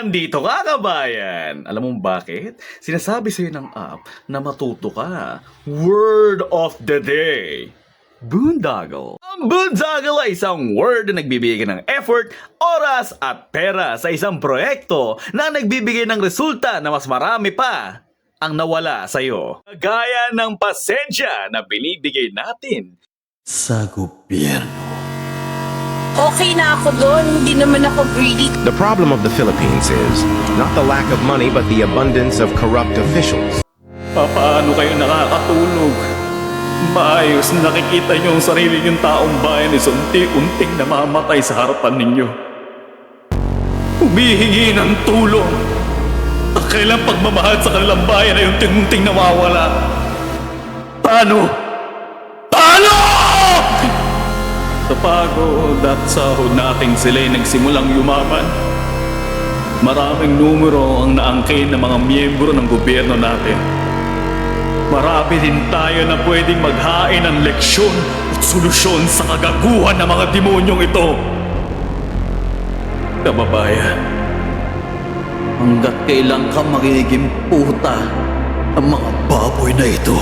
Nandito ka, kabayan! Alam mo bakit? Sinasabi sa'yo ng app na matuto ka. Word of the day. Boondoggle. Ang boondoggle ay isang word na nagbibigay ng effort, oras at pera sa isang proyekto na nagbibigay ng resulta na mas marami pa ang nawala sa'yo. Gaya ng pasensya na binibigay natin sa gobyerno. Okay na ako doon, hindi naman ako greedy. The problem of the Philippines is not the lack of money but the abundance of corrupt officials. Paano kayo nakakatulog? Maayos nakikita niyo ang sarili niyong taong bayan is unti-unting namamatay sa harapan ninyo. Humihingi ng tulong. At kailang pagmamahal sa kanilang bayan ay unti-unting nawawala. Paano? Sa pagod at sahod nating sila'y nagsimulang yumaman. Maraming numero ang naangkin ng mga miyembro ng gobyerno natin. Marami din tayo na pwedeng maghain ng leksyon at solusyon sa kagaguhan ng mga demonyong ito. Kababayan, hanggat kailan ka magiging puta ang mga baboy na ito?